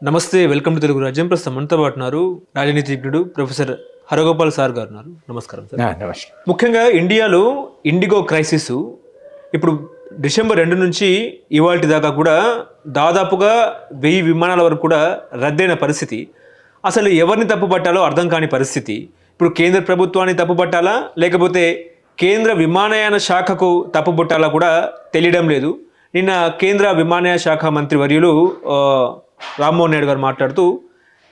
నమస్తే, welcome to Telugu రాజ్యం. ప్రస్తుతం మనతో పాటు ఉన్నారు రాజనీతిజ్ఞుడు ప్రొఫెసర్ హరగోపాల్ సార్ గారు ఉన్నారు. నమస్కారం సార్. నమస్కారం. ముఖ్యంగా ఇండియాలో ఇండిగో క్రైసిస్ ఇప్పుడు డిసెంబర్ 2 నుంచి ఇవాళ దాకా కూడా దాదాపుగా 1000 విమానాల వరకు కూడా రద్దయిన పరిస్థితి. అసలు ఎవరిని తప్పుపట్టాలో అర్థం కాని పరిస్థితి. ఇప్పుడు కేంద్ర ప్రభుత్వాన్ని తప్పుపట్టాలా లేకపోతే కేంద్ర విమానయాన శాఖకు తప్పుపట్టాలా కూడా తెలియడం లేదు. నిన్న కేంద్ర విమానయాన శాఖ మంత్రి వర్యులు రామ్మోహన్ నాయుడు గారు మాట్లాడుతూ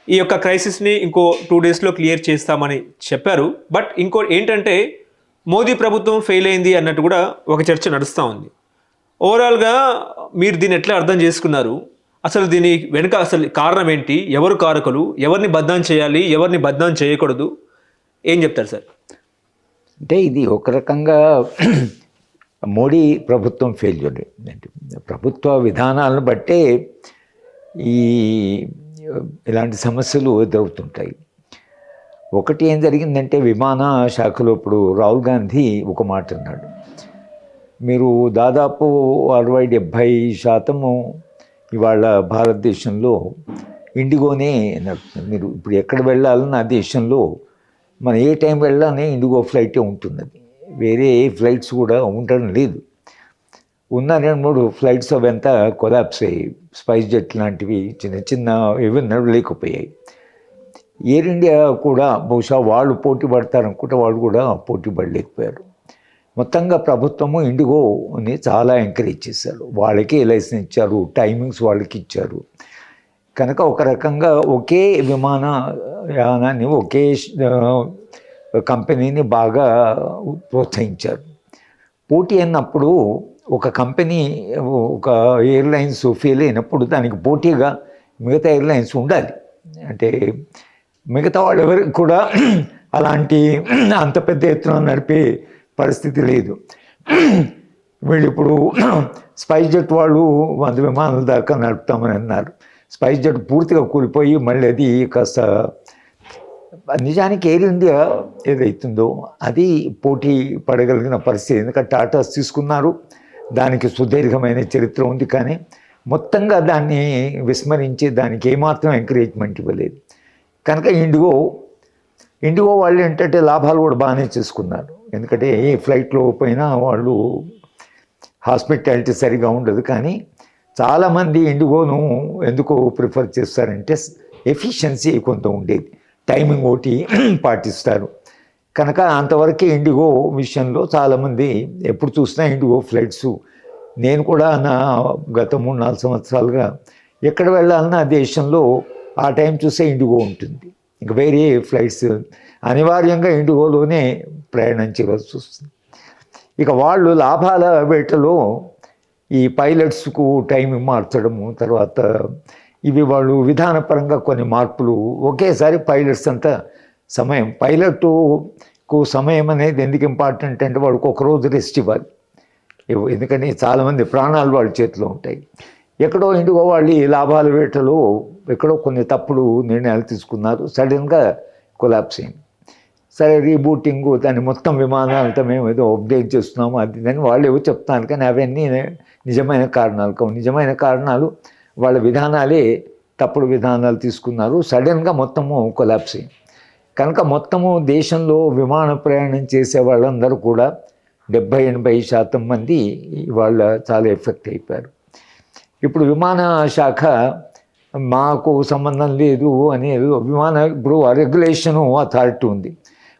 ఈ యొక్క క్రైసిస్ని ఇంకో 2 డేస్లో క్లియర్ చేస్తామని చెప్పారు. బట్ ఇంకో ఏంటంటే మోదీ ప్రభుత్వం ఫెయిల్ అయింది అన్నట్టు కూడా ఒక చర్చ నడుస్తూ ఉంది. ఓవరాల్గా మీరు దీన్ని ఎట్లా అర్థం చేసుకున్నారు? అసలు దీని వెనుక అసలు కారణం ఏంటి? ఎవరు కారకులు? ఎవరిని బద్నాం చేయాలి, ఎవరిని బద్నాం చేయకూడదు? ఏం చెప్తారు సార్? అంటే ఇది ఒక రకంగా మోడీ ప్రభుత్వం ఫెయిల్యూర్. అంటే ప్రభుత్వ విధానాలను బట్టే ఇలాంటి సమస్యలు ఎదురవుతుంటాయి. ఒకటి ఏం జరిగిందంటే విమాన శాఖలో ఇప్పుడు రాహుల్ గాంధీ ఒక మాట అన్నాడు, మీరు దాదాపు 60-70% ఇవాళ భారతదేశంలో ఇండిగోనే నడుపుతుంది. మీరు ఇప్పుడు ఎక్కడ వెళ్ళాలన్న దేశంలో మనం ఏ టైం వెళ్ళాలని ఇండిగో ఫ్లైటే ఉంటున్నది, వేరే ఏ ఫ్లైట్స్ కూడా ఉండడం లేదు. ఉన్న 2-3 ఫ్లైట్స్ అవంతా కొలాప్స్ అయ్యాయి. స్పైస్ జెట్ లాంటివి చిన్న చిన్న ఇవి నడవలేకపోయాయి. ఎయిర్ ఇండియా కూడా బహుశా వాళ్ళు పోటీ పడతారనుకుంటే వాళ్ళు కూడా పోటీ పడలేకపోయారు. మొత్తంగా ప్రభుత్వము ఇండిగోని చాలా ఎంకరేజ్ చేశారు. వాళ్ళకే లైసెన్స్ ఇచ్చారు, టైమింగ్స్ వాళ్ళకి ఇచ్చారు. కనుక ఒక రకంగా ఒకే విమానయానాన్ని ఒకే కంపెనీని బాగా ప్రోత్సహించారు. పోటీ అన్నప్పుడు ఒక కంపెనీ ఒక ఎయిర్లైన్స్ ఫెయిల్ అయినప్పుడు దానికి పోటీగా మిగతా ఎయిర్లైన్స్ ఉండాలి. అంటే మిగతా వాళ్ళు ఎవరికి కూడా అలాంటి అంత పెద్ద ఎత్తున నడిపే పరిస్థితి లేదు. వీళ్ళు ఇప్పుడు స్పైస్ జెట్ వాళ్ళు 100 విమానాల దాకా నడుపుతామని అన్నారు. స్పైస్ జెట్ పూర్తిగా కూలిపోయి మళ్ళీ అది కాస్త నిజానికి ఎయిర్ ఇండియా ఏదైతుందో అది పోటీ పడగలిగిన పరిస్థితి. ఎందుకంటే టాటాస్ తీసుకున్నారు, దానికి సుదీర్ఘమైన చరిత్ర ఉంది. కానీ మొత్తంగా దాన్ని విస్మరించి దానికి ఏమాత్రం ఎంకరేజ్మెంట్ ఇవ్వలేదు. కనుక ఇండిగో వాళ్ళు ఏంటంటే లాభాలు కూడా బాగానే చేసుకున్నారు. ఎందుకంటే ఏ ఫ్లైట్లో పోయినా వాళ్ళు హాస్పిటాలిటీ సరిగా ఉండదు. కానీ చాలామంది ఇండిగోను ఎందుకు ప్రిఫర్ చేస్తారంటే ఎఫిషియన్సీ కొంత ఉండేది, టైమింగ్ ఒకటి పాటిస్తారు. కనుక అంతవరకే ఇండిగో విషయంలో చాలామంది ఎప్పుడు చూసినా ఇండిగో ఫ్లైట్స్. నేను కూడా నా గత 3-4 సంవత్సరాలుగా ఎక్కడ వెళ్ళాలన్నా దేశంలో ఆ టైం చూసే ఇండిగో ఉంటుంది. ఇంక వేరే ఫ్లైట్స్ అనివార్యంగా ఇండిగోలోనే ప్రయాణం చేయవలసి వస్తుంది. ఇక వాళ్ళు లాభాల వేటలో ఈ పైలట్స్కు టైమింగ్ మార్చడము, తర్వాత ఇవి వాళ్ళు విధానపరంగా కొన్ని మార్పులు ఒకేసారి పైలట్స్ అంతా సమయం పైలట్కు సమయం అనేది ఎందుకు ఇంపార్టెంట్ అంటే వాడికి ఒకరోజు రెస్ట్ ఇవ్వాలి. ఎందుకని చాలామంది ప్రాణాలు వాళ్ళ చేతిలో ఉంటాయి. ఎక్కడో ఇండిగో వాళ్ళు ఈ లాభాల వేటలో ఎక్కడో కొన్ని తప్పుడు నిర్ణయాలు తీసుకున్నారు. సడన్గా కొలాప్స్ అయింది. సరే రీబూటింగ్, దాన్ని మొత్తం విమానాలతో మేము ఏదో అప్డేట్ చేస్తున్నాము అది అని వాళ్ళు ఏవో చెప్తాను. కానీ అవన్నీ నిజమైన కారణాలు కావు. నిజమైన కారణాలు వాళ్ళ విధానాలే తప్పుడు విధానాలు తీసుకున్నారు. సడన్గా మొత్తము కొలాప్స్ అయింది. కనుక మొత్తము దేశంలో విమాన ప్రయాణం చేసే వాళ్ళందరూ కూడా 70-80% మంది వాళ్ళ చాలా ఎఫెక్ట్ అయిపోయారు. ఇప్పుడు విమాన శాఖ మాకు సంబంధం లేదు అని ఇప్పుడు రెగ్యులేషను అథారిటీ ఉంది,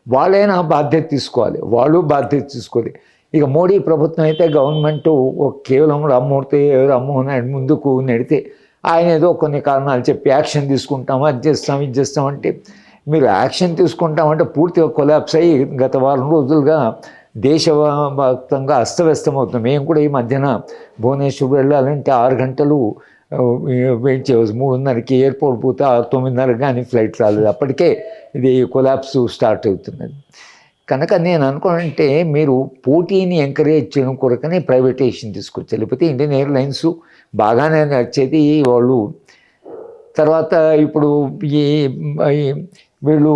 వాళ్ళైనా బాధ్యత తీసుకోవాలి, వాళ్ళు బాధ్యత తీసుకోవాలి. ఇక మోడీ ప్రభుత్వం అయితే గవర్నమెంట్ కేవలం రామ్మోహన్ నాయుడు ముందుకు నెడితే ఆయన ఏదో కొన్ని కారణాలు చెప్పి యాక్షన్ తీసుకుంటాం, అది చేస్తాం, ఇది చేస్తామంటే మీరు యాక్షన్ తీసుకుంటామంటే పూర్తిగా కొలాప్స్ అయ్యి గత వారం రోజులుగా దేశవ్యాప్తంగా అస్తవ్యస్తం అవుతుంది. మేము కూడా ఈ మధ్యన భువనేశ్వర్ వెళ్ళాలంటే 6 గంటలు వెయిట్ చేయవచ్చు. 3:30కి ఎయిర్పోర్ట్ పోతే 9:30 కానీ ఫ్లైట్ రాలేదు. అప్పటికే ఇది కొలాప్స్ స్టార్ట్ అవుతున్నది. కనుక నేను అనుకోనంటే మీరు పోటీని ఎంకరేజ్ చేయడం కొరకనే ప్రైవేటైజేషన్ తీసుకొచ్చారు. లేకపోతే ఇండియన్ ఎయిర్లైన్స్ బాగానే నడిచేది వాళ్ళు. తర్వాత ఇప్పుడు వీళ్ళు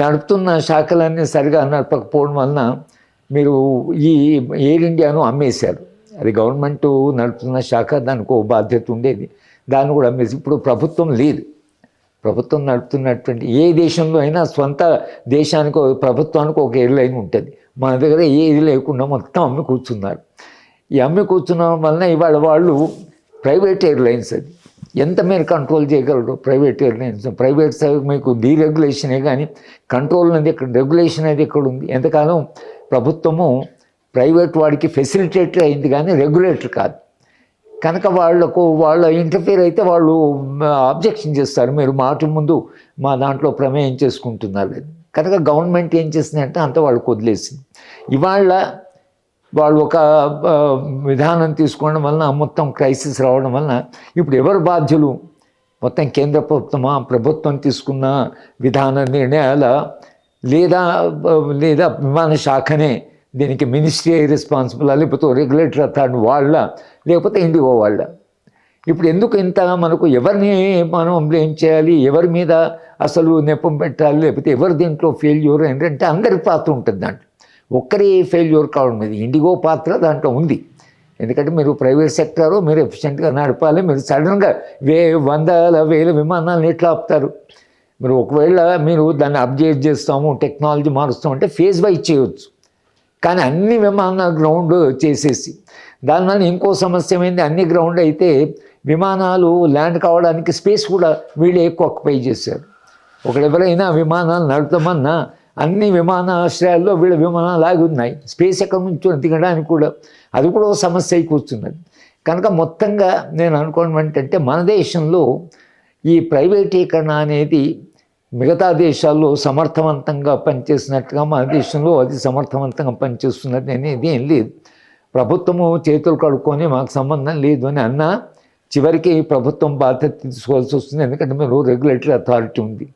నడుపుతున్న శాఖలన్నీ సరిగా నడపకపోవడం వలన మీరు ఈ ఎయిర్ ఇండియాను అమ్మేశారు. అది గవర్నమెంట్ నడుపుతున్న శాఖ, దానికి ఒక బాధ్యత ఉండేది. దాన్ని కూడా అమ్మేసి ఇప్పుడు ప్రభుత్వం లేదు. ప్రభుత్వం నడుపుతున్నటువంటి ఏ దేశంలో అయినా స్వంత దేశానికి ప్రభుత్వానికి ఒక ఎయిర్లైన్ ఉంటుంది. మన దగ్గర ఏది లేకుండా మొత్తం అమ్మి కూర్చున్నారు. ఈ అమ్మి కూర్చున్న వలన ఇవాళ వాళ్ళు ప్రైవేట్ ఎయిర్లైన్స్ అది ఎంత మీరు కంట్రోల్ చేయగలరు? ప్రైవేట్ ఎయిర్లైన్స్ ప్రైవేట్ మీకు డీరెగ్యులేషనే కానీ కంట్రోల్ అనేది ఎక్కడ, రెగ్యులేషన్ అనేది ఎక్కడ ఉంది? ఎంతకాలం ప్రభుత్వము ప్రైవేట్ వాడికి ఫెసిలిటేటర్ అయింది కానీ రెగ్యులేటర్ కాదు. కనుక వాళ్ళ ఇంటర్ఫియర్ అయితే వాళ్ళు అబ్జెక్షన్ చేస్తారు, మీరు మాట ముందు మా దాంట్లో ప్రమేయం చేసుకుంటున్నారు అని. కనుక గవర్నమెంట్ ఏం చేసిందంటే అంత వాళ్ళకు వదిలేసింది. ఇవాళ వాళ్ళు ఒక విధానం తీసుకోవడం వలన మొత్తం క్రైసిస్ రావడం వలన ఇప్పుడు ఎవరు బాధ్యులు? మొత్తం కేంద్ర ప్రభుత్వం తీసుకున్న విధాన నిర్ణయాల లేదా విమాన శాఖనే దీనికి మినిస్ట్రీ రెస్పాన్సిబుల్, లేకపోతే రెగ్యులేటరీ అథారిటీ వాళ్ళ, లేకపోతే ఇండిగో వాళ్ళ. ఇప్పుడు ఎందుకు ఇంత మనకు ఎవరిని మనం బ్లేమ్ చేయాలి? ఎవరి మీద అసలు నెపం పెట్టాలి? లేకపోతే ఎవరు దీంట్లో ఫెయిల్యూర్ ఏంటంటే అందరి పాత్ర ఉంటుంది దాంట్లో. ఒక్కరి ఫెయిల్యూర్ కావడం మీద ఇండిగో పాత్ర దాంట్లో ఉంది. ఎందుకంటే మీరు ప్రైవేట్ సెక్టారు, మీరు ఎఫిషియెంట్గా నడపాలి. మీరు సడన్గా వందల వేల విమానాలను ఎట్లా ఆపుతారు? మీరు ఒకవేళ మీరు దాన్ని అప్డేట్ చేస్తాము, టెక్నాలజీ మారుస్తాము అంటే ఫేజ్ వైజ్ చేయవచ్చు. కానీ అన్ని విమానాలు గ్రౌండ్ చేసేసి దానివల్ల ఇంకో సమస్య ఏమైంది? అన్ని గ్రౌండ్ అయితే విమానాలు ల్యాండ్ కావడానికి స్పేస్ కూడా వీళ్ళు ఎక్కువ ఆక్యుపై చేశారు. ఎవరైనా విమానాలు నడుపుతామన్నా అన్ని విమానాశ్రయాల్లో వీళ్ళ విమానాలు ఆగి ఉన్నాయి. స్పేస్ ఎక్కడి నుంచో దిగడానికి కూడా అది కూడా ఒక సమస్య అయి కూర్చున్నది. కనుక మొత్తంగా నేను అనుకోవడం ఏంటంటే మన దేశంలో ఈ ప్రైవేటీకరణ అనేది మిగతా దేశాల్లో సమర్థవంతంగా పనిచేసినట్టుగా మన దేశంలో అది సమర్థవంతంగా పనిచేస్తున్నది అనేది ఏం లేదు. ప్రభుత్వము చేతులు కడుక్కొని మాకు సంబంధం లేదు అని అన్నా చివరికి ప్రభుత్వం బాధ్యత తీసుకోవాల్సి వస్తుంది. ఎందుకంటే మీరు రెగ్యులేటరీ అథారిటీ ఉంది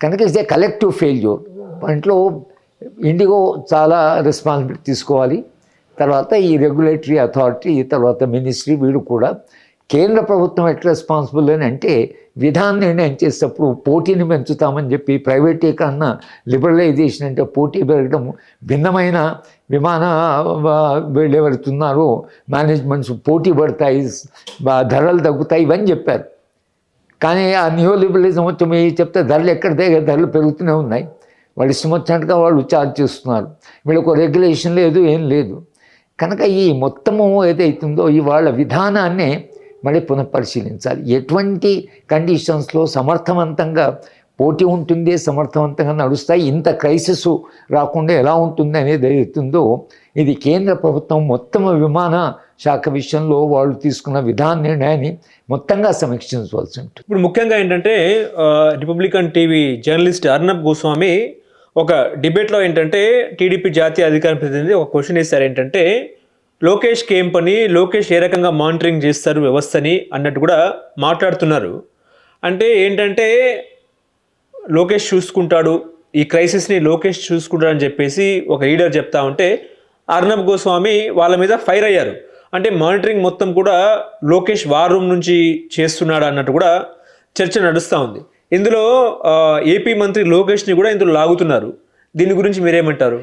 కనుక ఇట్స్ ఏ కలెక్టివ్ ఫెయిల్యూర్. దాంట్లో ఇండిగో చాలా రెస్పాన్సిబిలిటీ తీసుకోవాలి. తర్వాత ఈ రెగ్యులేటరీ అథారిటీ, తర్వాత మినిస్ట్రీ, వీడు కూడా. కేంద్ర ప్రభుత్వం ఎట్లా రెస్పాన్సిబుల్ అని అంటే విధానం నిర్ణయం చేసేటప్పుడు పోటీని పెంచుతామని చెప్పి ప్రైవేటీకరణ, లిబరలైజేషన్ అంటే పోటీ పెరగడం, భిన్నమైన విమాన వీళ్ళు ఎవరుతున్నారో మేనేజ్మెంట్స్ పోటీ పడతాయి, ధరలు తగ్గుతాయి, ఇవన్నీ చెప్పారు. కానీ ఆ న్యూ లిబరలిజం వచ్చి మీరు చెప్తే ధరలు ఎక్కడ ధరలు పెరుగుతూనే ఉన్నాయి. వాళ్ళు ఇష్టం వచ్చినట్టుగా వాళ్ళు ఛార్జ్ చేస్తున్నారు. వీళ్ళకు రెగ్యులేషన్ లేదు, ఏం లేదు. కనుక ఈ మొత్తము ఏదైతుందో ఇవాళ విధానాన్నే మళ్ళీ పునఃపరిశీలించాలి. ఎటువంటి కండిషన్స్లో సమర్థవంతంగా పోటీ ఉంటుంది, సమర్థవంతంగా నడుస్తాయి, ఇంత క్రైసిస్ రాకుండా ఎలా ఉంటుంది అనేది అవుతుందో ఇది కేంద్ర ప్రభుత్వం మొత్తం విమాన శాఖ విషయంలో వాళ్ళు తీసుకున్న విధాన నిర్ణయాన్ని మొత్తంగా సమీక్షించవలసి ఉంటుంది. ఇప్పుడు ముఖ్యంగా ఏంటంటే Republican TV journalist Arnab Goswami ఒక డిబేట్లో ఏంటంటే టీడీపీ జాతీయ అధికార ప్రతినిధి ఒక క్వశ్చన్ ఇస్తారు. ఏంటంటే లోకేష్కి ఏం పని, లోకేష్ ఏ రకంగా మానిటరింగ్ చేస్తారు వ్యవస్థని అన్నట్టు కూడా మాట్లాడుతున్నారు. అంటే ఏంటంటే లోకేష్ చూసుకుంటాడు, ఈ క్రైసిస్ని లోకేష్ చూసుకుంటాడు అని చెప్పేసి ఒక లీడర్ చెప్తా ఉంటే అర్నబ్ గోస్వామి వాళ్ళ మీద ఫైర్ అయ్యారు. అంటే మానిటరింగ్ మొత్తం కూడా లోకేష్ వార్ రూమ్ నుంచి చేస్తున్నాడు అన్నట్టు కూడా చర్చ నడుస్తూ ఉంది. ఇందులో ఏపీ మంత్రి లోకేష్ని కూడా ఇందులో లాగుతున్నారు. దీని గురించి మీరేమంటారు?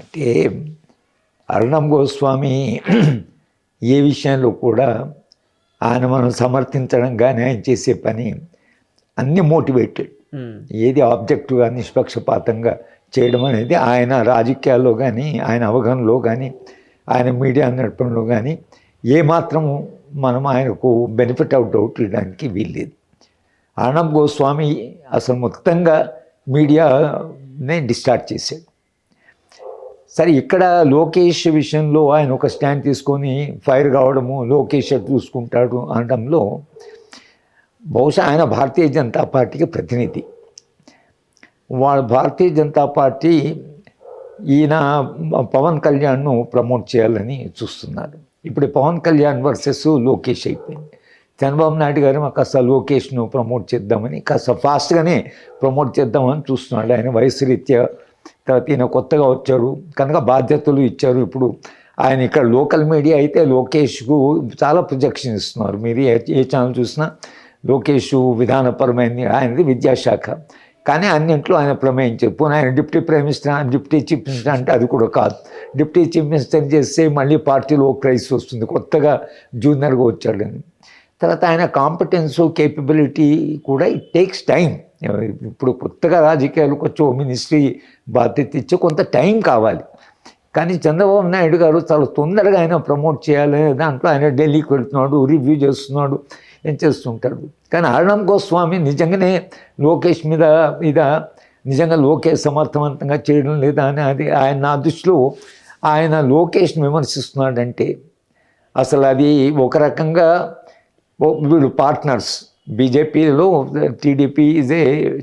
అంటే అర్నబ్ గోస్వామి ఏ విషయంలో కూడా ఆయన మనం సమర్థించడం కానీ ఆయన చేసే పని అన్నీ మోటివేటెడ్, ఏది ఆబ్జెక్టివ్గా నిష్పక్షపాతంగా చేయడం అనేది ఆయన రాజకీయాల్లో కానీ ఆయన అవగాహనలో కానీ ఆయన మీడియా నడపడంలో కానీ ఏమాత్రము మనం ఆయనకు బెనిఫిట్ అవుట్ ఇవ్వడానికి వీల్లేదు. అర్నబ్ గోస్వామి అసలు మొత్తంగా మీడియానే డిస్టార్ట్ చేశాడు. సరే ఇక్కడ లోకేష్ విషయంలో ఆయన ఒక స్టాండ్ తీసుకొని ఫైర్ కావడము, లోకేష్ చూసుకుంటాడు అనడంలో బహుశా ఆయన భారతీయ జనతా పార్టీకి ప్రతినిధి. వాళ్ళ భారతీయ జనతా పార్టీ ఈయన పవన్ కళ్యాణ్ను ప్రమోట్ చేయాలని చూస్తున్నారు. ఇప్పుడు పవన్ కళ్యాణ్ వర్సెస్ లోకేష్ అయిపోయింది. చంద్రబాబు నాయుడు గారు మాకు కాస్త లోకేష్ను ప్రమోట్ చేద్దామని, కాస్త ఫాస్ట్గానే ప్రమోట్ చేద్దామని చూస్తున్నాడు. ఆయన వయసు రీత్యా, తర్వాత ఈయన కొత్తగా వచ్చాడు కనుక బాధ్యతలు ఇచ్చారు. ఇప్పుడు ఆయన ఇక్కడ లోకల్ మీడియా అయితే లోకేష్కు చాలా ప్రొజెక్షన్ ఇస్తున్నారు. మీరు ఏ ఛానల్ చూసినా లోకేష్ విధానపరమైన ఆయనది విద్యాశాఖ, కానీ అన్నింట్లో ఆయన ప్రమేయం చెప్పు. ఆయన deputy prime minister, deputy chief minister అంటే అది కూడా కాదు. డిప్యూటీ చీఫ్ మినిస్టర్ చేస్తే మళ్ళీ పార్టీలో క్రైసిస్ వస్తుంది, కొత్తగా జూనియర్గా వచ్చాడని. తర్వాత ఆయన కాంపిటెన్స్ కేపబిలిటీ కూడా ఇట్ టేక్స్ టైం. ఇప్పుడు కొత్తగా రాజకీయాలకు వచ్చి ఓ మినిస్ట్రీ బాధ్యత ఇచ్చి కొంత టైం కావాలి. కానీ చంద్రబాబు నాయుడు గారు చాలా తొందరగా ఆయన ప్రమోట్ చేయాలనే దాంట్లో ఆయన ఢిల్లీకి వెళ్తున్నాడు, రివ్యూ చేస్తున్నాడు, ఏం చేస్తుంటాడు. కానీ అర్ణబ్ గోస్వామి నిజంగానే లోకేష్ మీద నిజంగా లోకేష్ సమర్థవంతంగా చేయడం లేదా అని అది ఆయన నా దృష్టిలో ఆయన లోకేష్ని విమర్శిస్తున్నాడంటే అసలు అది ఒక రకంగా వీళ్ళు పార్ట్నర్స్. బీజేపీలో టీడీపీ ఈజ్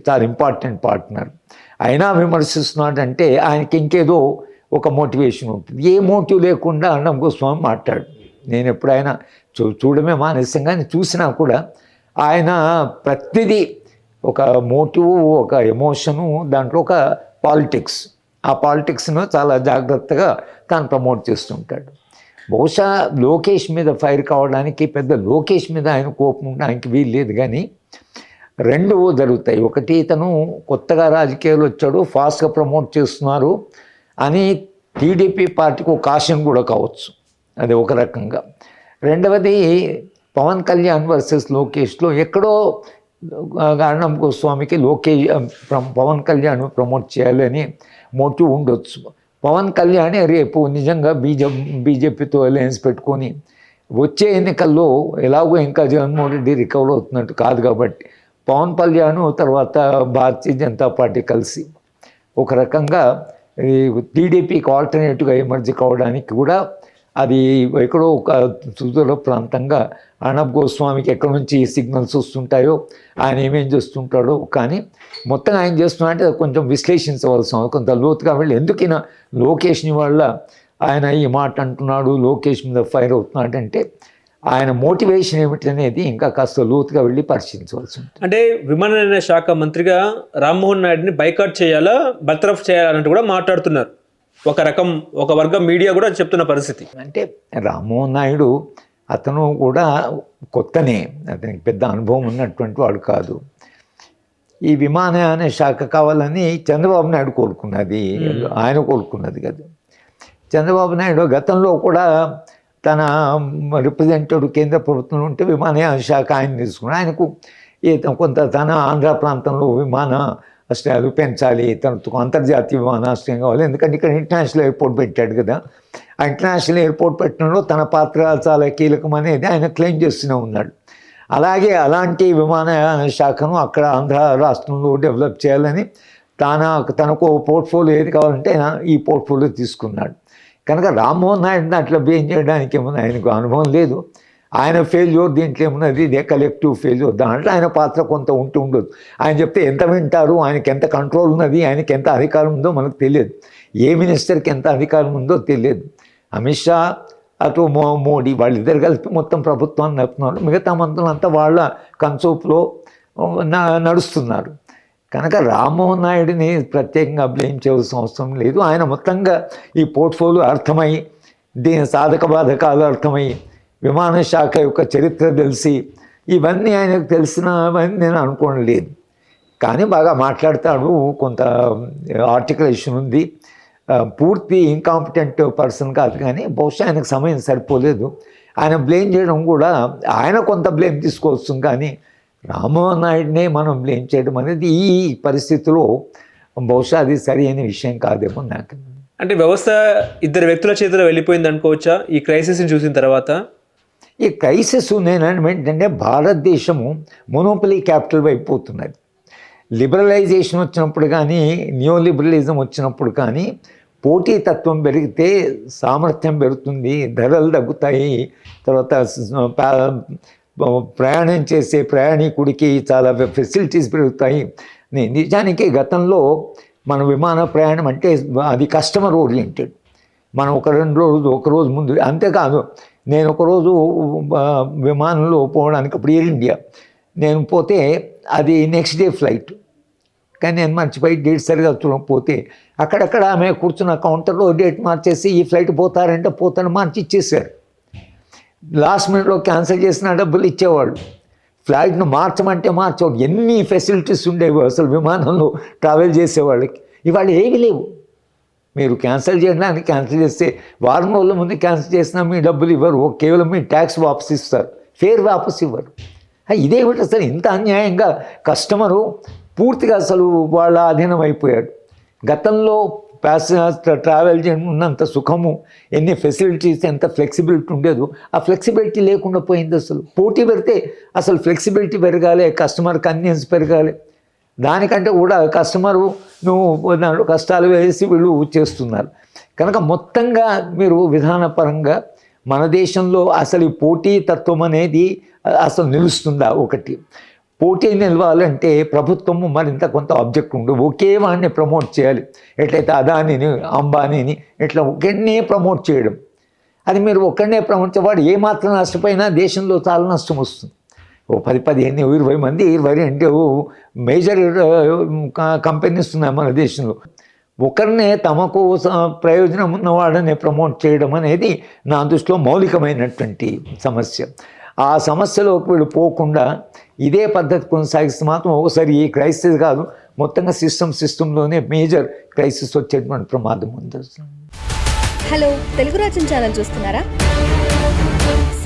చాలా ఇంపార్టెంట్ పార్ట్నర్. అయినా విమర్శిస్తున్నాడంటే ఆయనకి ఇంకేదో ఒక మోటివేషన్ ఉంటుంది. ఏ మోటివ్ లేకుండా అర్ణబ్ గోస్వామి మాట్లాడు. నేను ఎప్పుడైనా చూడమే మానేసం, కానీ చూసినా కూడా ఆయన ప్రతిదీ ఒక మోటివ్, ఒక ఎమోషను, దాంట్లో ఒక పాలిటిక్స్, ఆ పాలిటిక్స్ను చాలా జాగ్రత్తగా తాను ప్రమోట్ చేస్తుంటాడు. బహుశా లోకేష్ మీద ఫైర్ కావడానికి పెద్ద లోకేష్ మీద ఆయన కోపం ఉండడానికి వీలు లేదు. కానీ రెండు జరుగుతాయి. ఒకటి, ఇతను కొత్తగా రాజకీయాలు వచ్చాడు, ఫాస్ట్గా ప్రమోట్ చేస్తున్నారు అని టీడీపీ పార్టీకి ఒక కాషన్ కూడా కావచ్చు, అది ఒక రకంగా. రెండవది, పవన్ కళ్యాణ్ వర్సెస్ లోకేష్లో ఎక్కడో అర్ణబ్ గోస్వామికి పవన్ కళ్యాణ్ ప్రమోట్ చేయాలని మోటివ్ ఉండొచ్చు. పవన్ కళ్యాణ్ రేపు నిజంగా బీజేపీతో అలయన్స్ పెట్టుకొని వచ్చే ఎన్నికల్లో ఎలాగో ఇంకా జగన్మోహన్ రెడ్డి రికవర్ అవుతున్నట్టు కాదు కాబట్టి పవన్ కళ్యాణ్ తర్వాత భారతీయ జనతా పార్టీ కలిసి ఒక రకంగా టీడీపీకి ఆల్టర్నేటివ్గా ఎమర్జీ కావడానికి కూడా అది ఎక్కడో ఒక సుదూర ప్రాంతంగా అర్ణబ్ గోస్వామికి ఎక్కడి నుంచి సిగ్నల్స్ వస్తుంటాయో, ఆయన ఏమేం చేస్తుంటాడో. కానీ మొత్తం ఆయన చేస్తున్నా అంటే కొంచెం విశ్లేషించవలసిన, కొంత లోతుగా వెళ్ళి ఎందుకైనా లోకేష్ని వల్ల ఆయన ఈ మాట అంటున్నాడు, లోకేష్ మీద ఫైర్ అవుతున్నాడు అంటే ఆయన మోటివేషన్ ఏమిటి అనేది ఇంకా కాస్త లోతుగా వెళ్ళి పరిశీలించవలసి ఉంటుంది. అంటే విమానయాన శాఖ మంత్రిగా రామ్మోహన్ నాయుడిని బైకాట్ చేయాలా, బర్తరఫ్ చేయాలంటూ కూడా మాట్లాడుతున్నారు. ఒక వర్గం మీడియా కూడా చెప్తున్న పరిస్థితి. అంటే రామ్మోహన్ నాయుడు అతను కూడా కొత్తనే, అతనికి పెద్ద అనుభవం ఉన్నటువంటి వాడు కాదు. ఈ విమానయాన శాఖ కావాలని చంద్రబాబు నాయుడు కోరుకున్నది, ఆయన కోరుకున్నది కదా. చంద్రబాబు నాయుడు గతంలో కూడా తన రిప్రజెంటేటివ్ కేంద్ర ప్రభుత్వంలో ఉంటే విమానయాన శాఖ ఆయన తీసుకున్నాడు. ఆయనకు కొంత తన ఆంధ్ర ప్రాంతంలో విమానాశ్రయాలు పెంచాలి, తనకు అంతర్జాతీయ విమానాశ్రయం కావాలి, ఎందుకంటే ఇక్కడ ఇంటర్నేషనల్ ఎయిర్పోర్ట్ పెట్టాడు కదా. ఆ ఇంటర్నేషనల్ ఎయిర్పోర్ట్ పెట్టడంలో తన పాత్ర చాలా కీలకం అనేది ఆయన క్లెయిమ్ చేస్తూనే ఉన్నాడు. అలాగే అలాంటి విమానయాన శాఖను అక్కడ ఆంధ్ర రాష్ట్రంలో డెవలప్ చేయాలని తనకు పోర్ట్ఫోలియో ఏది కావాలంటే ఈ పోర్ట్ఫోలియో తీసుకున్నాడు. కనుక రామ్మోహన్ నాయుడు దాంట్లో బ్లేమ్ చేయడానికి ఏమన్నా ఆయనకు అనుభవం లేదు. ఆయన ఫెయిల్యూర్ దీంట్లో ఏమున్నది, ఇదే కలెక్టివ్ ఫెయిల్యూర్, దాంట్లో ఆయన పాత్ర కొంత ఉండదు. ఆయన చెప్తే ఎంత వింటారు, ఆయనకి ఎంత కంట్రోల్ ఉన్నది, ఆయనకి ఎంత అధికారం ఉందో మనకు తెలియదు, ఏ మినిస్టర్కి ఎంత అధికారం ఉందో తెలియదు. అమిత్ షా అటు మోడీ వాళ్ళిద్దరు కలిపి మొత్తం ప్రభుత్వాన్ని నడుపుతున్నారు, మిగతా మంత్రులంతా వాళ్ళ కన్సూపులో నడుస్తున్నారు. కనుక రామ్మోహన్ నాయుడిని ప్రత్యేకంగా బ్లేమ్ చేయాల్సిన అవసరం లేదు. ఆయన మొత్తంగా ఈ పోర్ట్ఫోలియో అర్థమై, దీని సాధక బాధకాలు అర్థమై, విమాన శాఖ యొక్క చరిత్ర తెలిసి, ఇవన్నీ ఆయనకు తెలిసినవన్నీ నేను అనుకోవడం లేదు. కానీ బాగా మాట్లాడతాడు, కొంత ఆర్టికులేషన్ ఉంది, పూర్తి ఇన్కాంపిటెంట్ పర్సన్ కాదు. కానీ బహుశా ఆయనకు సమయం సరిపోలేదు. ఆయన బ్లేమ్ చేయడం కూడా ఆయన కొంత బ్లేమ్ తీసుకోవచ్చు, కానీ రామ్మోహన్ నాయుడినే మనం బ్లేమ్ చేయడం అనేది ఈ పరిస్థితిలో బహుశా అది సరి అయిన విషయం కాదేమో నాకు. అంటే వ్యవస్థ ఇద్దరు వ్యక్తుల చేతిలో వెళ్ళిపోయింది అనుకోవచ్చా ఈ క్రైసిస్ని చూసిన తర్వాత? ఈ క్రైసిస్ ఏంటంటే భారతదేశము మోనోపలీ క్యాపిటల్ వైపు పోతున్నది. లిబరలైజేషన్ వచ్చినప్పుడు కానీ, న్యూ లిబరలిజం వచ్చినప్పుడు కానీ పోటీతత్వం పెరిగితే సామర్థ్యం పెరుగుతుంది, ధరలు తగ్గుతాయి, తర్వాత ప్రయాణం చేసే ప్రయాణికుడికి చాలా ఫెసిలిటీస్ పెరుగుతాయి. నిజానికి గతంలో మన విమాన ప్రయాణం అంటే అది కస్టమర్ ఓరియంటెడ్. మనం ఒక రోజు ముందు, అంతేకాదు నేను ఒకరోజు విమానంలో పోవడానికి అప్పుడు ఎయిర్ ఇండియా నేను పోతే అది నెక్స్ట్ డే ఫ్లైట్, కానీ నేను మర్చిపోయి డేట్ సరిగా చూడకపోతే అక్కడక్కడ ఆమె కూర్చున్న కౌంటర్లో డేట్ మార్చేసి ఈ ఫ్లైట్ పోతారంటే పోతాను మార్చి ఇచ్చేసారు. లాస్ట్ మినిట్లో క్యాన్సిల్ చేసిన డబ్బులు ఇచ్చేవాళ్ళు, ఫ్లైట్ను మార్చమంటే మార్చేవాడు. ఎన్ని ఫెసిలిటీస్ ఉండేవి అసలు విమానంలో ట్రావెల్ చేసేవాళ్ళకి. ఇవాళ ఏవి లేవు. మీరు క్యాన్సిల్ చేయడానికి క్యాన్సిల్ చేస్తే వారం రోజుల ముందు క్యాన్సిల్ చేసినా మీ డబ్బులు ఇవ్వరు, కేవలం మీ ట్యాక్స్ వాపస్ ఇస్తారు, ఫేర్ వాపస్ ఇవ్వరు. ఇదేమిటి అసలు ఇంత అన్యాయంగా కస్టమరు పూర్తిగా అసలు వాళ్ళ అధీనం అయిపోయాడు. గతంలో ప్యాసింజర్ ట్రావెల్ ఉన్నంత సుఖము, ఎన్ని ఫెసిలిటీస్, ఎంత ఫ్లెక్సిబిలిటీ ఉండేదో ఆ ఫ్లెక్సిబిలిటీ లేకుండా పోయింది. అసలు పోటీ పెడితే అసలు ఫ్లెక్సిబిలిటీ పెరగాలి, కస్టమర్ కన్వీనియన్స్ పెరగాలి. దానికంటే కూడా కస్టమరు నువ్వు కష్టాలు వేసి వీళ్ళు చేస్తున్నారు. కనుక మొత్తంగా మీరు విధానపరంగా మన దేశంలో అసలు ఈ పోటీ తత్వం అనేది అసలు నిలుస్తుందా? ఒకటి, పోటీ నిలవాలంటే ప్రభుత్వము మరింత కొంత ఆబ్జెక్ట్ ఉండు, ఒకే వాడిని ప్రమోట్ చేయాలి. ఎట్లయితే అదానిని, అంబానీని ఇట్లా ఒకరినే ప్రమోట్ చేయడం, అది మీరు ఒక్కడనే ప్రమోట్ చేయవాడు ఏమాత్రం నష్టపోయినా దేశంలో చాలా నష్టం వస్తుంది. ఓ 10-15 20 మంది 22 మేజర్ కంపెనీస్ ఉన్నాయి మన దేశంలో. ఒకరినే తమకు ప్రయోజనం ఉన్నవాడనే ప్రమోట్ చేయడం అనేది నా దృష్టిలో మౌలికమైనటువంటి సమస్య. ఆ సమస్యలోకి వీళ్ళు పోకుండా ఇదే పద్ధతి కొనసాగిస్తే మాత్రం ఒకసారి ఈ క్రైసిస్ కాదు, మొత్తంగా సిస్టంలోనే మేజర్ క్రైసిస్ వచ్చేటువంటి ప్రమాదం ఉంది. హలో, తెలుగు రాజ్యం ఛానల్ చూస్తున్నారా?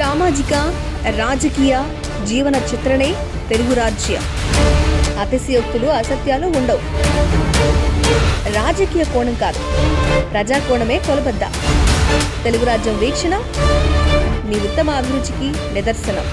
సామాజిక, రాజకీయ, జీవన చిత్రణే తెలుగు రాజ్యం. అతిశయోక్తులు, అసత్యాలు ఉండవు. రాజకీయ కోణం కాదు, ప్రజా కోణమే కొలబద్ద. తెలుగు రాజ్యం వీక్షణ మీ ఉత్తమ అభిరుచికి నిదర్శనం.